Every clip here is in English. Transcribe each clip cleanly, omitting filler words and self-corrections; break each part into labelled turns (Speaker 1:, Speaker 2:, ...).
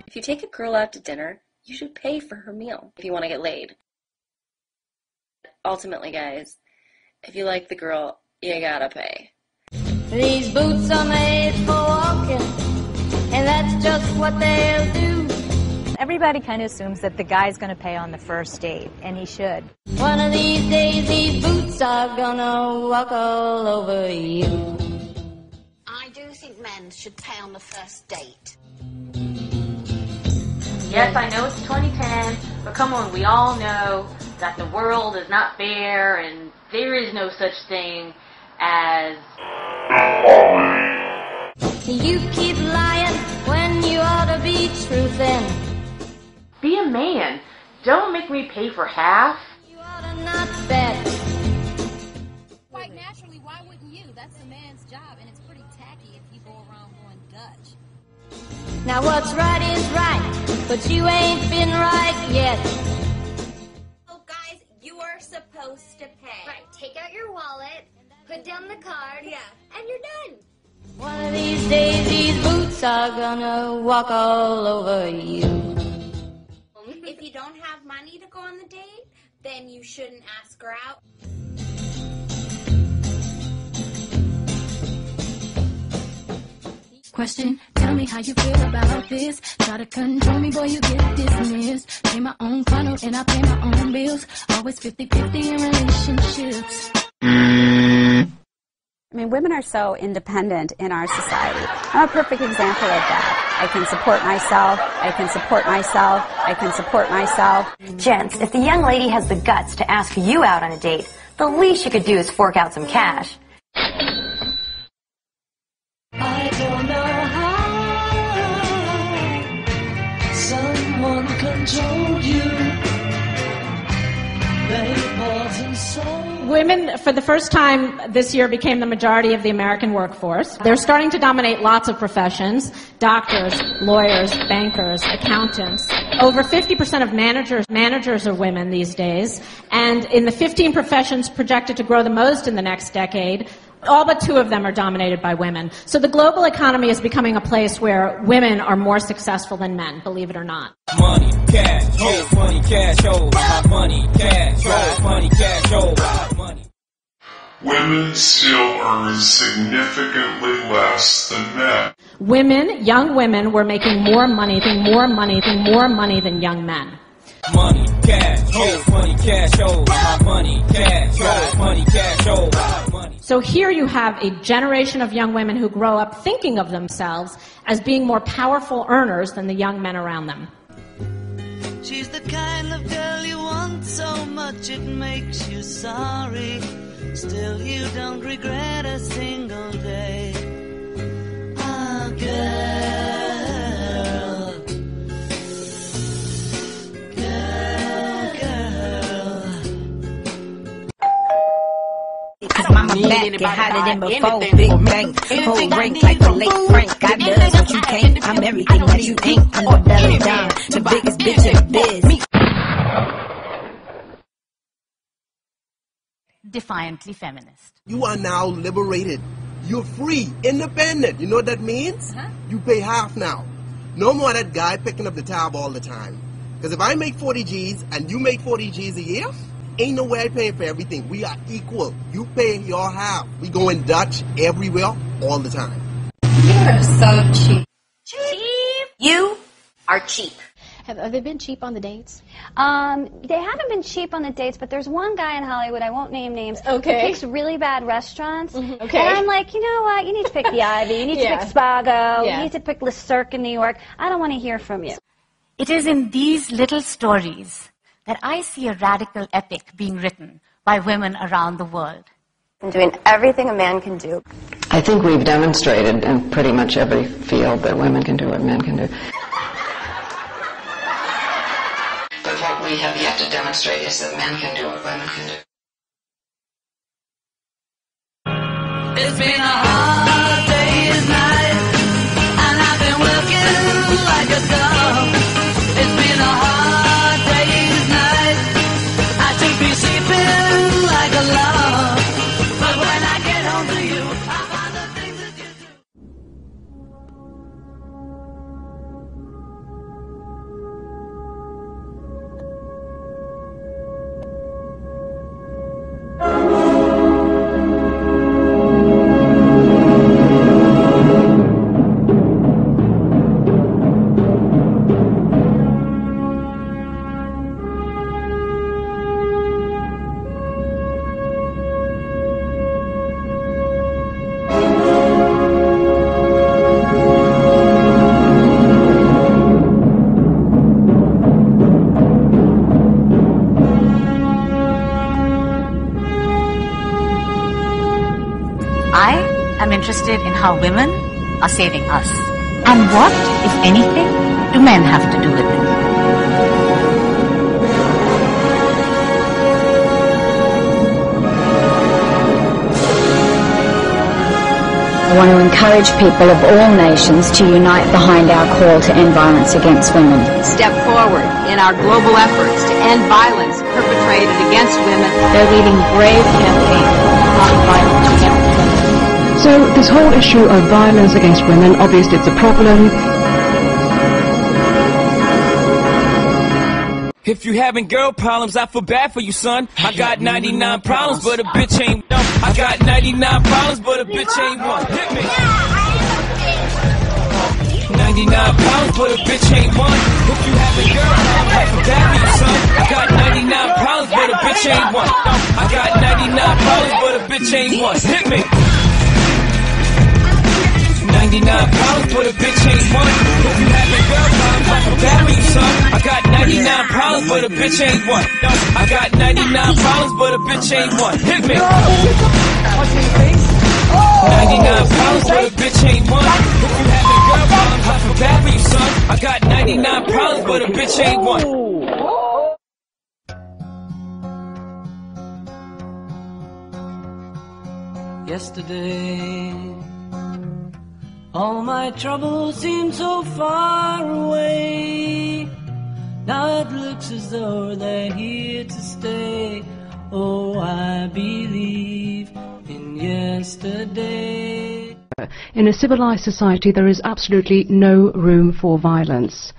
Speaker 1: If you take a girl out to dinner, you should pay for her meal if you want to get laid. Ultimately, guys, if you like the girl, you gotta pay.
Speaker 2: These boots are made for walking, and that's just what they'll do.
Speaker 3: Everybody kind of assumes that the guy's going to pay on the first date, and he should.
Speaker 2: One of these days, these boots are gonna walk all over you.
Speaker 4: I do think men should pay on the first date.
Speaker 5: Yes, I know it's 2010, but come on, we all know that the world is not fair and there is no such thing as...
Speaker 2: You keep lying when you ought to be truthing.
Speaker 5: Be a man. Don't make me pay for half.
Speaker 2: You ought to not bet.
Speaker 6: Quite naturally, why wouldn't you? That's a man's job, and it's pretty tacky if you go around going Dutch.
Speaker 2: Now what's right is right, but you ain't been right yet.
Speaker 7: Oh, guys, you are supposed to pay. Right, take out your wallet, put down the card, and you're done.
Speaker 2: One of these days, these boots are gonna walk all over you.
Speaker 7: If you don't have money to go on the date, then you shouldn't ask her out.
Speaker 8: Question, tell me how you feel about this. Try to control me, boy, you get dismissed. Pay my own funnel and I pay my own bills. Always 50-50 in relationships.
Speaker 9: I mean, women are so independent in our society. I'm a perfect example of that. I can support myself, I can support myself, I can support myself.
Speaker 10: Gents, if the young lady has the guts to ask you out on a date, the least you could do is fork out some cash.
Speaker 8: I don't know how someone controlled you.
Speaker 11: Women, for the first time this year, became the majority of the American workforce. They're starting to dominate lots of professions: doctors, lawyers, bankers, accountants. Over 50% of managers are women these days. And in the 15 professions projected to grow the most in the next decade, all but 2 of them are dominated by women. So the global economy is becoming a place where women are more successful than men, believe it or not.
Speaker 12: Money, cash, oh, money, cash, oh, money, cash, oh, money, cash, oh, money.
Speaker 13: Women still earn significantly less than men.
Speaker 11: Women, young women, were making more money than young men.
Speaker 12: Money, cash, oh, money, cash, oh, money, cash, oh, money, cash, oh, money.
Speaker 11: So here you have a generation of young women who grow up thinking of themselves as being more powerful earners than the young men around them.
Speaker 14: She's the kind of girl you want so much it makes you sorry. Still you don't regret a single day. Ah, girl,
Speaker 15: Cause mama back get hotter than before. Big bang, whole rank like a late Frank. I does what you can't. I'm everything that you ain't. I'm the better dime, the biggest bitch in the biz.
Speaker 16: Defiantly feminist.
Speaker 17: You are now liberated. You're free, independent. You know what that means? You pay half now. No more that guy picking up the tab all the time. Because if I make 40 G's and you make 40 G's a year, ain't no way I pay for everything. We are equal. You pay your half. We go in Dutch everywhere all the time.
Speaker 7: You are so cheap.
Speaker 10: Cheap? You are cheap.
Speaker 6: Have they been cheap on the dates?
Speaker 9: They haven't been cheap on the dates, but there's one guy in Hollywood, I won't name names, who picks really bad restaurants.
Speaker 6: Okay.
Speaker 9: And I'm like, you know what? You need to pick the Ivy. You need to pick Spago. You need to pick Le Cirque in New York. I don't want to hear from you.
Speaker 16: It is in these little stories that I see a radical epic being written by women around the world.
Speaker 10: And doing everything a man can do.
Speaker 18: I think we've demonstrated in pretty much every field that women can do what men can do. But what we have yet to demonstrate is that men can do what women can do.
Speaker 14: It's been a hard day's night, and I've been working like a dog. It's been a hard day's night. I should be sleeping like a log. But when I get home to you, I find the things that you do.
Speaker 16: interested in how women are saving us. And what, if anything, do men have to do with it?
Speaker 9: I want to encourage people of all nations to unite behind our call to end violence against women.
Speaker 19: Step forward in our global efforts to end violence perpetrated against women.
Speaker 9: They're leading brave campaigns to stop violence against women.
Speaker 18: So this whole issue of violence against women, obviously it's a problem.
Speaker 12: If you having girl problems, I feel bad for you, son. I got 99 problems, but a bitch ain't one. I got 99 problems, but a bitch ain't one. Hit me. 99 problems, but a bitch ain't one. If you having girl problems, I feel bad for you, son. I got 99 problems, but a bitch ain't one. I got 99 problems, but a bitch ain't one. Hit me. 99 problems, but a bitch ain't one. If you having girl problems, I feel bad for you, son. I got 99 problems, but a bitch ain't one. I got 99 problems, but a bitch ain't one. Hit me. 99 problems, but a bitch ain't one. If you having girl problems, I feel bad for you, son. I got 99 problems, but a bitch ain't one.
Speaker 14: Yesterday, all my troubles seem so far away. Now it looks as though they're here to stay. Oh, I believe in yesterday.
Speaker 18: In a civilized society, there is absolutely no room for violence.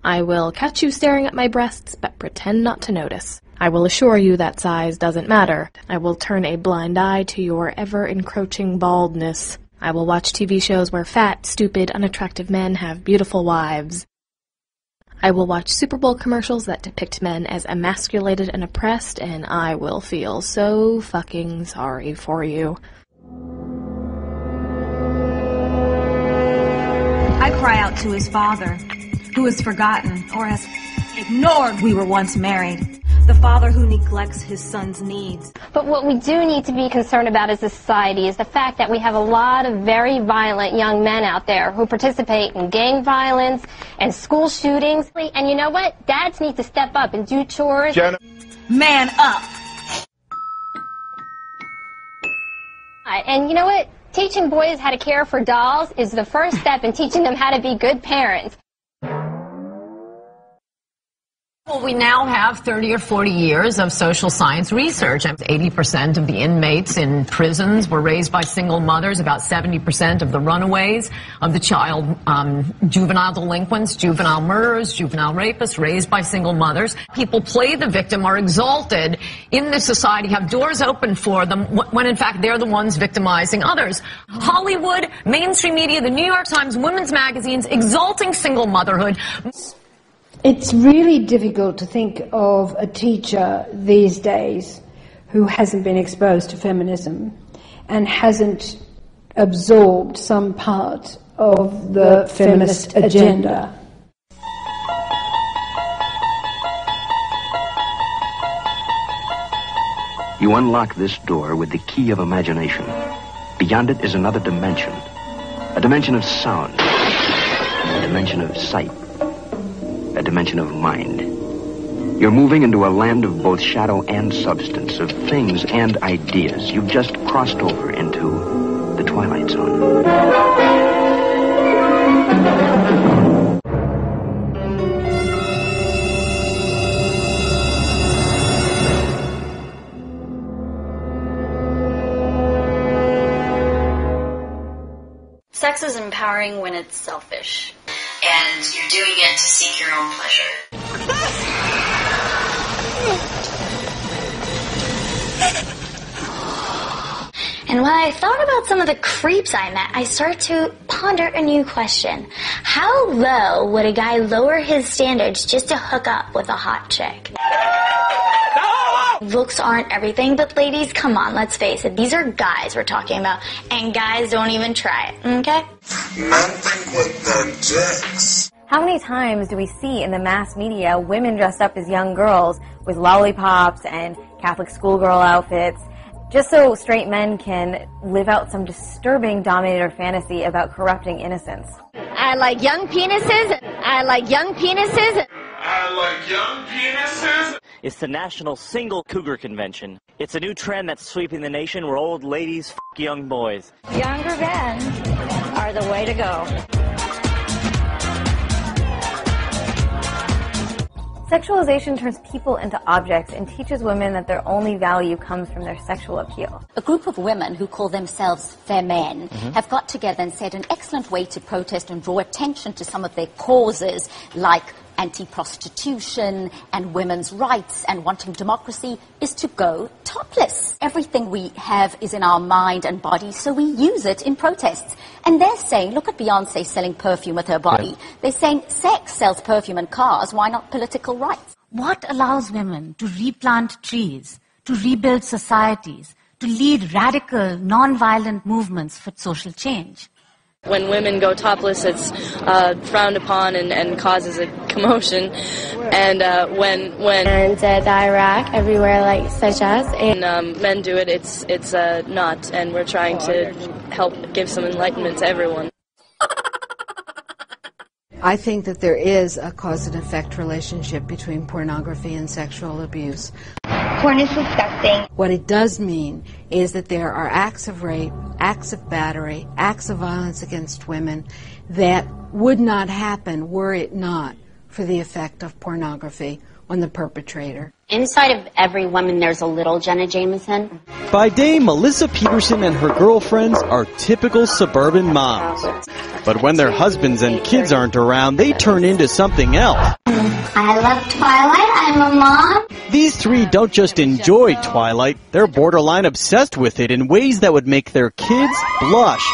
Speaker 20: I will catch you staring at my breasts, but pretend not to notice. I will assure you that size doesn't matter. I will turn a blind eye to your ever-encroaching baldness. I will watch TV shows where fat, stupid, unattractive men have beautiful wives. I will watch Super Bowl commercials that depict men as emasculated and oppressed, and I will feel so fucking sorry for you.
Speaker 21: I cry out to his father, who has forgotten or has ignored we were once married. The father who neglects his son's needs.
Speaker 22: But what we do need to be concerned about as a society is the fact that we have a lot of very violent young men out there who participate in gang violence and school shootings. And you know what? Dads need to step up and do chores.
Speaker 21: Man up!
Speaker 22: And you know what? Teaching boys how to care for dolls is the first step in teaching them how to be good parents.
Speaker 23: Well, we now have 30 or 40 years of social science research. 80% of the inmates in prisons were raised by single mothers. About 70% of the runaways of the juvenile delinquents, juvenile murderers, juvenile rapists, raised by single mothers. People play the victim, are exalted in this society, have doors open for them, when in fact they're the ones victimizing others. Hollywood, mainstream media, the New York Times, women's magazines, exalting single motherhood.
Speaker 24: It's really difficult to think of a teacher these days who hasn't been exposed to feminism and hasn't absorbed some part of the feminist agenda.
Speaker 25: You unlock this door with the key of imagination. Beyond it is another dimension. A dimension of sound. A dimension of sight. A dimension of mind. You're moving into a land of both shadow and substance, of things and ideas. You've just crossed over into the Twilight Zone.
Speaker 26: Sex is empowering when it's selfish. And you're doing it to seek your own pleasure.
Speaker 7: And when I thought about some of the creeps I met, I started to ponder a new question. How low would a guy lower his standards just to hook up with a hot chick? Looks aren't everything, but ladies, come on, let's face it. These are guys we're talking about, and guys don't even try it, okay?
Speaker 27: Men think with their dicks.
Speaker 10: How many times do we see in the mass media women dressed up as young girls with lollipops and Catholic schoolgirl outfits, just so straight men can live out some disturbing dominator fantasy about corrupting innocence?
Speaker 1: I like young penises. I like young penises.
Speaker 13: I like young penises.
Speaker 2: It's the National Single Cougar Convention. It's a new trend that's sweeping the nation where old ladies f*** young boys.
Speaker 1: Younger men are the way to go.
Speaker 10: Sexualization turns people into objects and teaches women that their only value comes from their sexual appeal.
Speaker 3: A group of women who call themselves Femen have got together and said an excellent way to protest and draw attention to some of their causes, like anti-prostitution and women's rights and wanting democracy, is to go topless. Everything we have is in our mind and body, so we use it in protests. And they're saying, look at Beyonce selling perfume with her body. Yeah. They're saying sex sells perfume and cars, why not political rights?
Speaker 16: What allows women to replant trees, to rebuild societies, to lead radical, non-violent movements for social change?
Speaker 4: When women go topless, it's frowned upon and causes a commotion. And when
Speaker 5: the Iraq, everywhere like such as,
Speaker 4: and men do it, it's not. And we're trying to help give some enlightenment to everyone.
Speaker 8: I think that there is a cause and effect relationship between pornography and sexual abuse.
Speaker 5: Porn is disgusting.
Speaker 8: What it does mean is that there are acts of rape, acts of battery, acts of violence against women that would not happen were it not for the effect of pornography on the perpetrator.
Speaker 27: Inside of every woman there's a little Jenna Jameson.
Speaker 28: By day, Melissa Peterson and her girlfriends are typical suburban moms. But when their husbands and kids aren't around, they turn into something else.
Speaker 5: I love Twilight. I'm a mom.
Speaker 28: These three don't just enjoy Twilight, they're borderline obsessed with it in ways that would make their kids blush.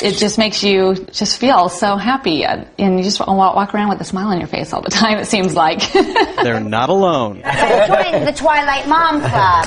Speaker 29: It just makes you just feel so happy, and you just walk around with a smile on your face all the time, it seems like.
Speaker 28: They're not alone.
Speaker 5: Join the Twilight Mom Club.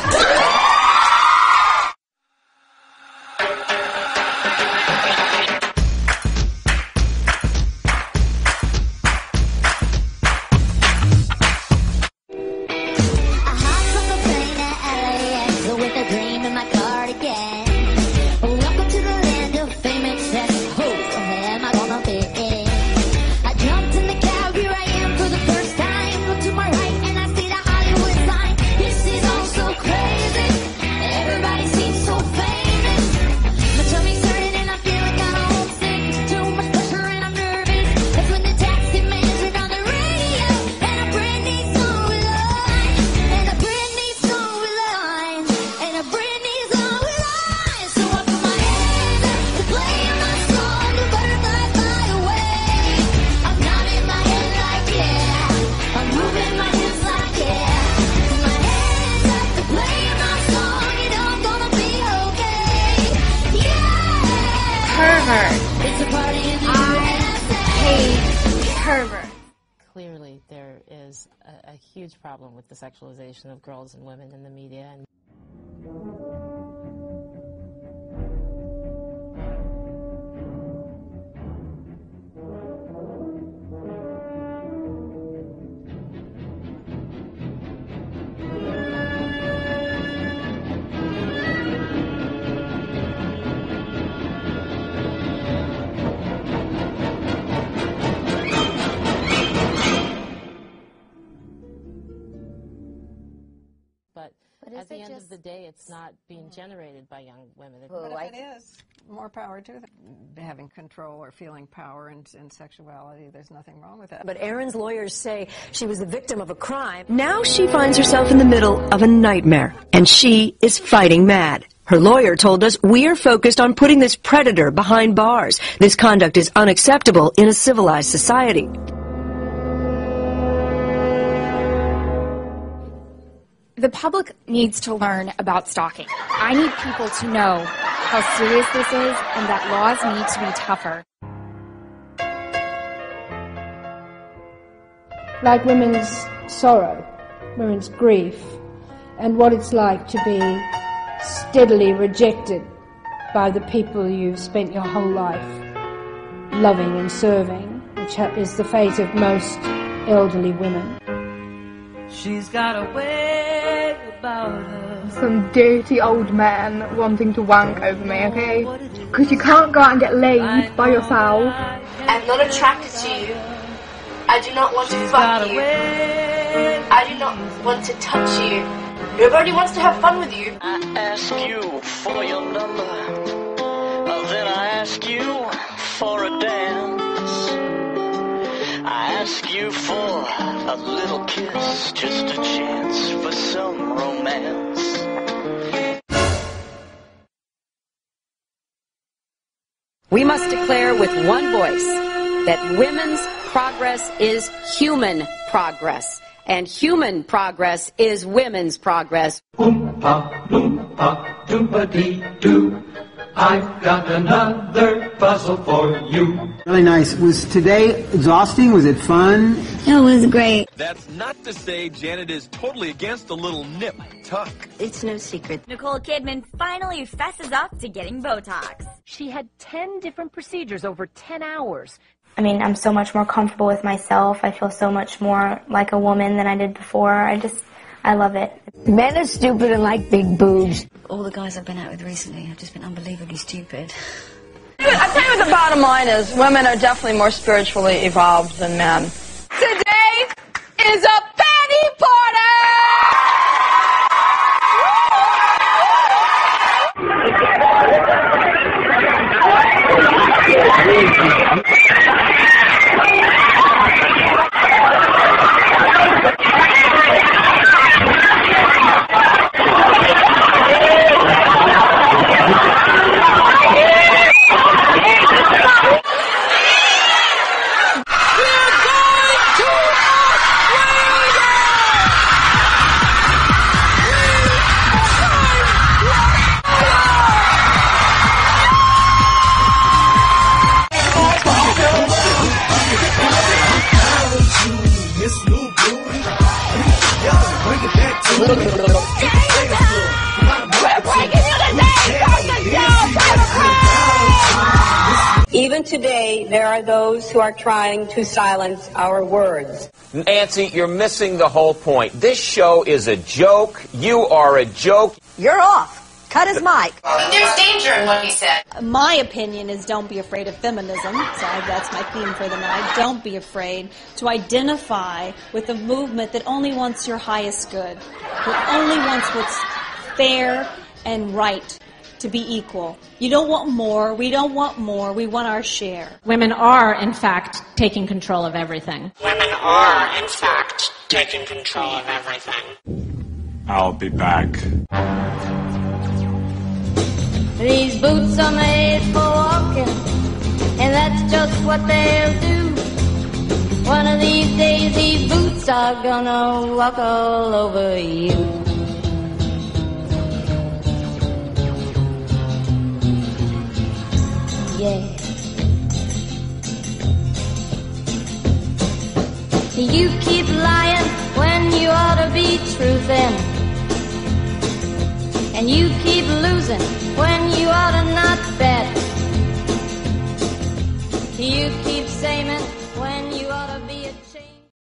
Speaker 30: Clearly, there is a huge problem with the sexualization of girls and women in the media. But at the end of the day, it's not being generated by young women.
Speaker 31: But if it is, more power to them. Having control or feeling power and sexuality, there's nothing wrong with that.
Speaker 32: But Erin's lawyers say she was the victim of a crime.
Speaker 33: Now she finds herself in the middle of a nightmare, and she is fighting mad. Her lawyer told us, "We are focused on putting this predator behind bars. This conduct is unacceptable in a civilized society."
Speaker 34: The public needs to learn about stalking. I need people to know how serious this is and that laws need to be tougher.
Speaker 24: Like women's sorrow, women's grief, and what it's like to be steadily rejected by the people you've spent your whole life loving and serving, which which is the fate of most elderly women.
Speaker 6: She's got a way about her.
Speaker 34: Some dirty old man wanting to wank over me, okay? Because you can't go out and get laid by yourself.
Speaker 9: I'm not attracted to you. I do not want to fuck you. I do not want to touch you. Nobody wants to have fun with you.
Speaker 11: I ask you for your number. Then I ask you for a dance. I ask you for a little kiss, just a chance for some romance.
Speaker 12: We must declare with one voice that women's progress is human progress, and human progress is women's progress.
Speaker 14: Oompa, loompa, doompa-dee-doo. I've got another puzzle for you.
Speaker 15: Really nice. Was today exhausting? Was it fun?
Speaker 17: It was great.
Speaker 18: That's not to say Janet is totally against a little nip tuck.
Speaker 17: It's no secret.
Speaker 19: Nicole Kidman finally fesses up to getting Botox.
Speaker 20: She had 10 different procedures over 10 hours.
Speaker 7: I mean, I'm so much more comfortable with myself. I feel so much more like a woman than I did before. I love it.
Speaker 17: Men are stupid and like big boobs. All the guys I've been out with recently have just been unbelievably stupid.
Speaker 21: I tell you what the bottom line is. Women are definitely more spiritually evolved than men.
Speaker 20: Today is a penny party!
Speaker 22: Even today, there are those who are trying to silence our words.
Speaker 23: Nancy, you're missing the whole point. This show is a joke. You are a joke.
Speaker 22: You're off. Cut his mic.
Speaker 9: There's danger in what he said.
Speaker 22: My opinion is don't be afraid of feminism. So that's my theme for the night. Don't be afraid to identify with a movement that only wants your highest good, that only wants what's fair and right, to be equal. You don't want more. We don't want more. We want our share.
Speaker 34: Women are, in fact, taking control of everything.
Speaker 9: Women are, in fact, taking control of everything.
Speaker 13: I'll be back.
Speaker 19: These boots are made for walking, and that's just what they'll do. One of these days, these boots are gonna walk all over you. Yeah. You keep lying when you ought to be truthing, and you keep losing when you ought to not bet. You keep saying when you ought to